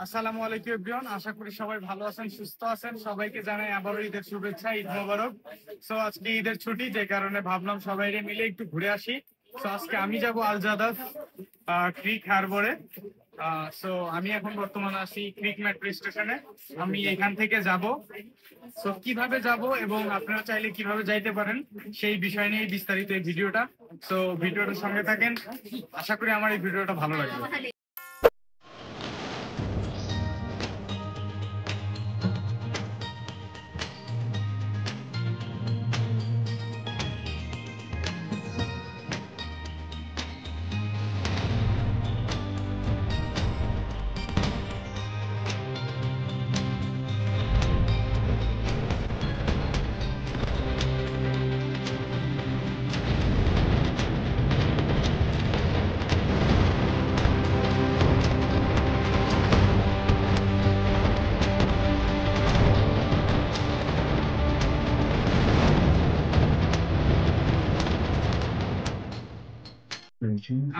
আসসালামু আলাইকুম এভরিওয়ান, আশা করি সবাই ভালো আছেন, সুস্থ আছেন। সবাইকে জানাই আবারও ঈদের শুভেচ্ছা, ঈদ মোবারক। সো আজকে ঈদের ছুটি, যে কারণে ভাবলাম সবাই মিলে একটু ঘুরে আসি। সো আজকে আমি যাব আলজাদাফ ক্রিক হারবরে। সো আমি এখন বর্তমানে আছি ক্রিক মেট্রো স্টেশনে। আমি এখান থেকে যাব। সো কিভাবে যাব এবং আপনারা চাইলে কিভাবে যাইতে পারেন সেই বিষয় নিয়ে বিস্তারিত এই ভিডিওটা। সো ভিডিওটার সঙ্গে থাকেন, আশা করি আমার এই ভিডিওটা ভালো লাগবে।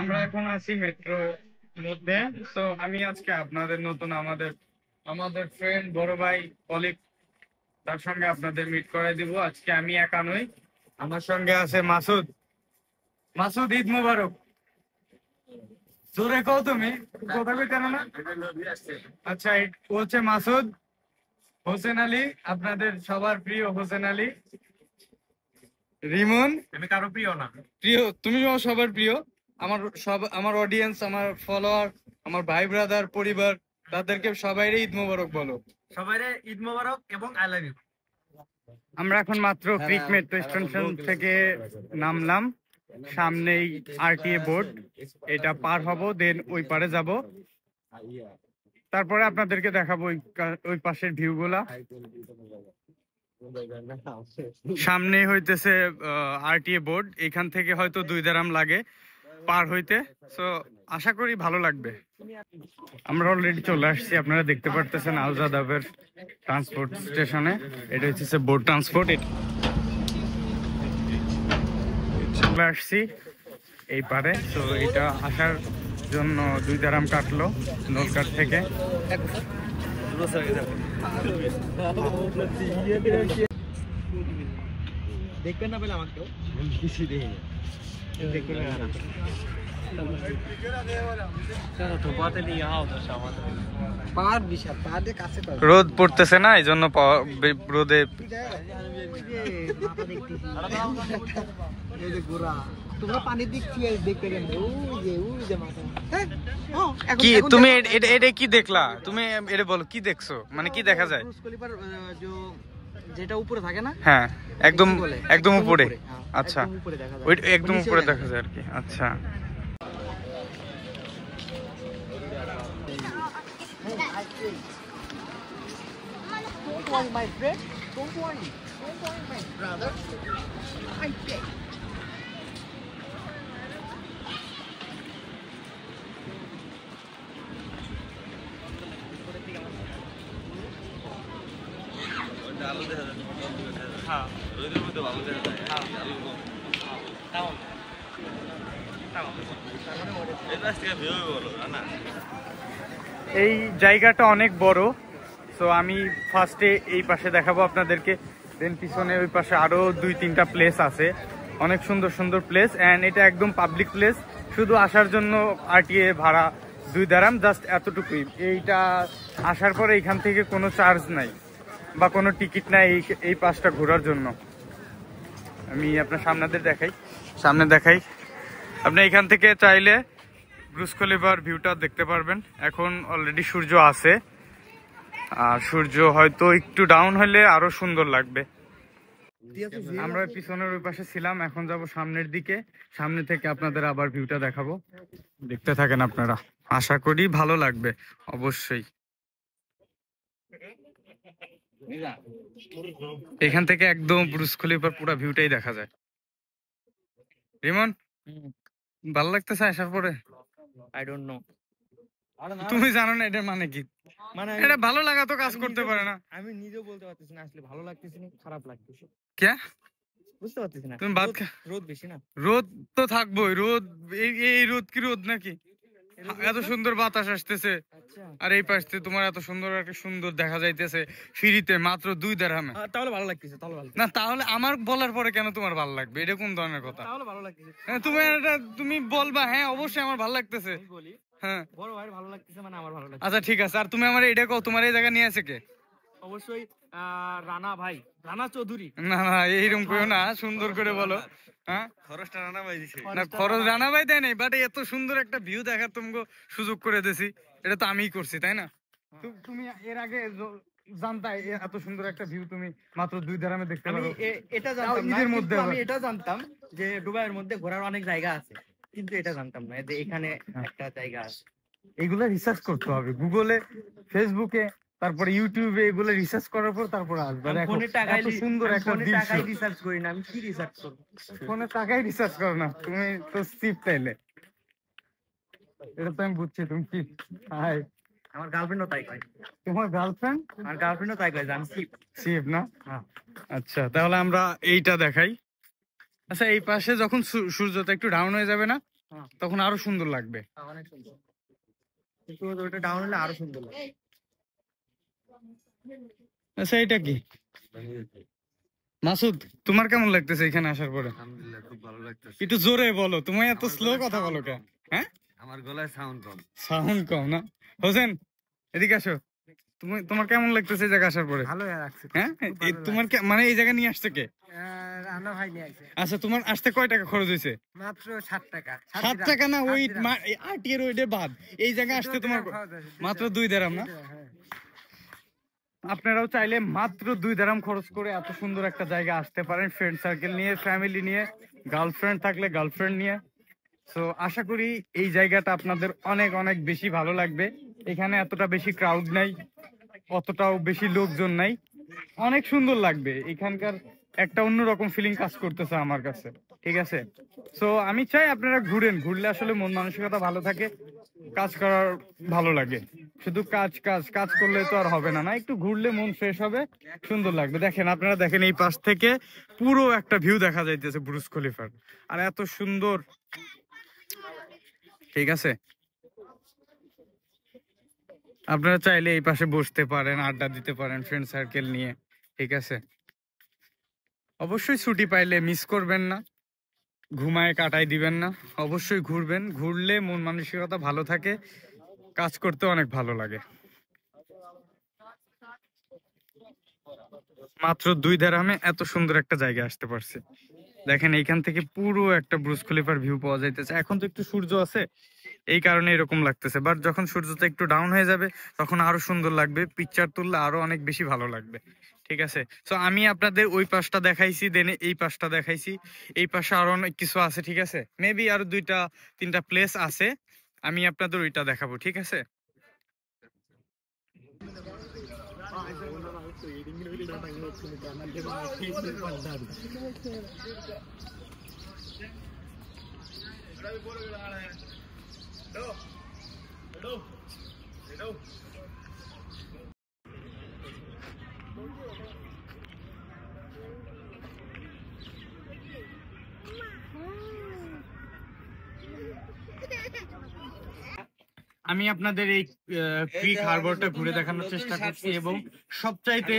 আমরা এখন আছি মেট্রো মধ্যে। তো আমি আজকে আপনাদের নতুন আমাদের আমাদের ফ্রেন্ড, বড় ভাই, কলিগ, তার সঙ্গে আপনাদের মিট করাই দিব। আজকে আমি একা নই, আমার সঙ্গে আছে মাসুদ। মাসুদ, ঈদ মোবারক। জোরে কও, তুমি কথা কইতে না? আচ্ছা, ও হচ্ছে মাসুদ। হোসেন আলী, আপনাদের সবার প্রিয় হোসেন আলী। রিমন, আমি কারো প্রিয় না। প্রিয়, তুমিও সবার প্রিয়। আমার অডিয়েন্স, আমার ফলোয়ার, আমার ভাই ব্রাদার, পরিবার, তাদেরকে সবাইরে ঈদ মোবারক বলো। সবাইরে ঈদ মোবারক এবং আই লাভ ইউ। আমরা এখন মাত্র ক্রিক মেট্রো স্টেশন থেকে নামলাম। সামনেই আরটিএ বোর্ড, এটা পার হব, দেন ওই পারে যাব। তারপরে আপনাদেরকে দেখাবো ওই পাশের ভিউ গুলা। সামনে হইতেছে আরটিএ বোর্ড, এখান থেকে হয়তো 2 দিরহাম লাগে পার হইতে। সো আশা করি ভালো লাগবে। আমরা অলরেডি চলে আসছি, আপনারা দেখতে পারতেছেন আলজাদাফের ট্রান্সপোর্ট স্টেশনে। এটা হচ্ছে বোর্ড ট্রান্সপোর্ট। চলে আসছি এই পারে। তো এটা আসার জন্য 2 দিরহাম কাটলো নলকাট থেকে। দেখবেন না পেলে আমাকেও কিছু দেখে রোদ পড়তেছে না, এই জন্য রোদে কি তুমি এটা কি দেখলা? তুমি এটা বলো, কি দেখছো, মানে কি দেখা যায়? যেটা উপরে থাকে না, হ্যাঁ, একদম একদম উপরে। আচ্ছা, ওই একদম উপরে দেখা যায় আর কি। আচ্ছা, এই জায়গাটা অনেক বড়। সো আমি ফার্স্টে এই পাশে দেখাবো আপনাদেরকে, দেন পিছনে ওই পাশে আরো 2-3টা প্লেস আছে, অনেক সুন্দর সুন্দর প্লেস। এন্ড এটা একদম পাবলিক প্লেস, শুধু আসার জন্য আরটিএ ভাড়া 2 দিরহাম, জাস্ট এতটুকুই। এইটা আসার পরে এখান থেকে কোনো চার্জ নাই বা কোনো টিকিট নাই এই পাশটা ঘোরার জন্য। আমি আপনার সামনে দেখাই। আপনি এখান থেকে চাইলে ব্রুজ খলিফার ভিউটা দেখতে পারবেন। এখন অলরেডি সূর্য আছে, আর সূর্য হয়তো একটু ডাউন হলে আরো সুন্দর লাগবে। আমরা পিছনের ওই পাশে ছিলাম, এখন যাব সামনের দিকে। সামনে থেকে আপনাদের আবার ভিউটা দেখাবো, দেখতে থাকেন আপনারা, আশা করি ভালো লাগবে অবশ্যই। এখান থেকে একদম ব্রুজ খলিফার পুরো ভিউটাই দেখা যায়। রিমন, ভালো লাগতেছে আসার পরে? আই ডোন্ট নো, তুমি জানো না এটার মানে কি? মানে এটা ভালো লাগা তো কাজ করতে পারে না। আমি নিজেও বলতে পারতেছি না আসলে ভালো লাগতেছে না খারাপ লাগতেছে। কে বুঝতে পারতেছি না। তুমি রোদ বেশি না? রোদ তো থাকবোই, রোদ এই রোদ কি রোদ নাকি? এত সুন্দর বাতাস আসতেছে, আচ্ছা আর এই পাশ থেকে তোমার এত সুন্দর একটা সুন্দর দেখা যাইতেছে ফ্রিতে মাত্র 2 দিরহামে। তাহলে ভালো লাগতেছে, তাহলে ভালো, না তাহলে আমার বলার পরে কেন তোমার ভালো লাগবে, এটা কোন ধরনের কথা? তাহলে ভালো লাগতেছে। হ্যাঁ, তুমি বলবা হ্যাঁ অবশ্যই আমার ভালো লাগতেছে। আমি বলি হ্যাঁ বড় ভাইয়ের ভালো লাগতেছে মানে আমার ভালো লাগছে। আচ্ছা ঠিক আছে, আর তুমি আমার এটা কও, তোমার এই জায়গা নিয়ে আছে কে? অবশ্যই রানা ভাই, রানা চৌধুরী। না না এইরকম কইও না, সুন্দর করে বলো। হ্যাঁ খরচটা রানা ভাই দিছে। না খরচ রানা ভাই দেয় নাই, বাট এত সুন্দর একটা ভিউ দেখার তোমাকে সুযোগ করে দিছি, এটা তো আমিই করছি তাই না? তুমি এর আগে জানতাই এত সুন্দর একটা ভিউ তুমি মাত্র 2 দিরহামে দেখতে আমি পারো? এটা জানতাম না, ঈদের মধ্যে কিন্তু আবার। আমি এটা জানতাম যে দুবাইয়ের মধ্যে ঘোরার অনেক জায়গা আছে, কিন্তু এটা জানতাম না যে এখানে একটা জায়গা আছে। এগুলা রিসার্চ করতে হবে গুগলে, ফেসবুকে, তারপরে ইউটিউবে, এগুলো রিসার্চ করার পর তারপর আসবে। আমি দেখো ফোনে টাকায় এত সুন্দর একটা দৃশ্য। টাকায় রিসার্চ করি না, আমি কি রিসার্চ করব? ফোনে টাকাই রিসার্চ করো না, তুমি তো সিপ তাইলে। এটা তো আমি বুঝছি তুমি কি। হাই, আমার গার্লফ্রেন্ডও তাই কয়। তোমার গার্লফ্রেন্ড? আমার গার্লফ্রেন্ডও তাই কয় যে আমি শিপ। সিপ না? হ্যাঁ। আচ্ছা তাহলে আমরা এইটা দেখাই। আচ্ছা এই পাশে যখন সূর্যটা একটু ডাউন হয়ে যাবে না, হ্যাঁ। তখন আরো সুন্দর লাগবে। অনেক সুন্দর, কিন্তু ওটা ডাউন হলে আরো সুন্দর লাগে। আচ্ছা এটা কি মাসুদ, তোমার কেমন লাগতেছে এখানে আসার পরে? আলহামদুলিল্লাহ খুব ভালো লাগতেছে। একটু জোরে বলো, তুমি এত স্লো কথা বলো কেন? হ্যাঁ আমার গলায় সাউন্ড কম। সাউন্ড কম না? হোসেন এদিকে আসো, তোমার কেমন লাগতেছে এই জায়গা আসার পরে? ভালো লাগছে। হ্যাঁ তোমার মানে এই জায়গা নিয়ে আসছে কে? রানা ভাই নিয়ে আসছে। আচ্ছা তোমার আসতে কয় টাকা খরচ হয়েছে? মাত্র 7 টাকা। 7 টাকা না, ওই আটির ওইটা বাদ, এই জায়গায় আসতে তোমার মাত্র 2 দিরহাম না? আপনারাও চাইলে মাত্র 2 দিরহাম খরচ করে এত সুন্দর একটা জায়গা আসতে পারেন, ফ্রেন্ড সার্কেল নিয়ে, ফ্যামিলি নিয়ে, গার্লফ্রেন্ড থাকলে গার্লফ্রেন্ড নিয়ে। তো আশা করি এই জায়গাটা আপনাদের অনেক অনেক বেশি ভালো লাগবে। এখানে এতটা বেশি ক্রাউড নাই, অতটাও বেশি লোকজন নাই, অনেক সুন্দর লাগবে। এখানকার একটা অন্যরকম ফিলিং কাজ করতেছে আমার কাছে, ঠিক আছে? সো আমি চাই আপনারা ঘুরেন, ঘুরলে আসলে মন মানসিকতা ভালো থাকে, কাজ করার ভালো লাগে। শুধু কাজ কাজ কাজ করলে তো আর হবে না, না একটু ঘুরলে মন ফ্রেশ হবে, সুন্দর লাগবে। দেখেন আপনারা দেখেন এই পাশ থেকে পুরো একটা ভিউ দেখা যাইতেছে বুর্জ খলিফার, আর এত সুন্দর, ঠিক আছে? আপনারা চাইলে এই পাশে বসতে পারেন, আড্ডা দিতে পারেন ফ্রেন্ড সার্কেল নিয়ে, ঠিক আছে? অবশ্যই ছুটি পাইলে মিস করবেন না, ঘুমায় কাটাই দিবেন না, অবশ্যই ঘুরবেন। ঘুরলে মন মানসিকতা ভালো থাকে, কাজ করতে অনেক ভালো লাগে। মাত্র 2 দিরহামে এত সুন্দর একটা জায়গা আসতে পারছে। দেখেন এইখান থেকে পুরো একটা বুর্জ খলিফার ভিউ পাওয়া যাইতেছে। এখন তো একটু সূর্য আছে, এই কারণে এরকম লাগতেছে, বাট যখন সূর্যটা একটু ডাউন হয়ে যাবে তখন আরো সুন্দর লাগবে, পিকচার তুললে আরো অনেক বেশি ভালো লাগবে, ঠিক আছে? তো আমি আপনাদের ওই পাশটা দেখাইছি, দেন এই পাশটা দেখাইছি, এই পাশে আরো অনেক কিছু আছে, ঠিক আছে? মেবি আরো 2-3টা প্লেস আছে, আমি আপনাদের ওইটা দেখাবো, ঠিক আছে? আমি আপনাদের এই ক্রিক হারবারটা ঘুরে দেখানোর চেষ্টা করছি, এবং সবচাইতে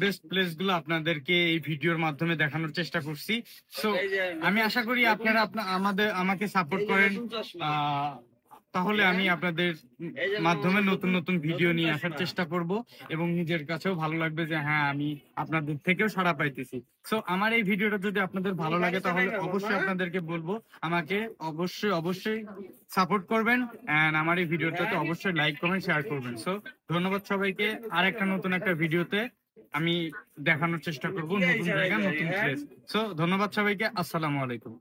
বেস্ট প্লেস গুলো আপনাদেরকে এই ভিডিওর মাধ্যমে দেখানোর চেষ্টা করছি। সো আমি আশা করি আপনারা আমাকে সাপোর্ট করেন, তাহলে আমি আপনাদের মাধ্যমে নতুন নতুন ভিডিও নিয়ে আসার চেষ্টা করব, এবং নিজের কাছেও ভালো লাগবে যে হ্যাঁ আমি আপনাদের থেকেও সাড়া পাইতেছি। সো আমার এই ভিডিওটা যদি আপনাদের ভালো লাগে তাহলে অবশ্যই আপনাদেরকে বলবো আমাকে অবশ্যই সাপোর্ট করবেন, এন্ড আমার এই ভিডিওটাতে অবশ্যই লাইক কমেন্ট শেয়ার করবেন। সো ধন্যবাদ সবাইকে, আর একটা নতুন একটা ভিডিওতে আমি দেখানোর চেষ্টা করব নতুন জায়গা, নতুন প্লেস। সো ধন্যবাদ সবাইকে, আসসালামু আলাইকুম।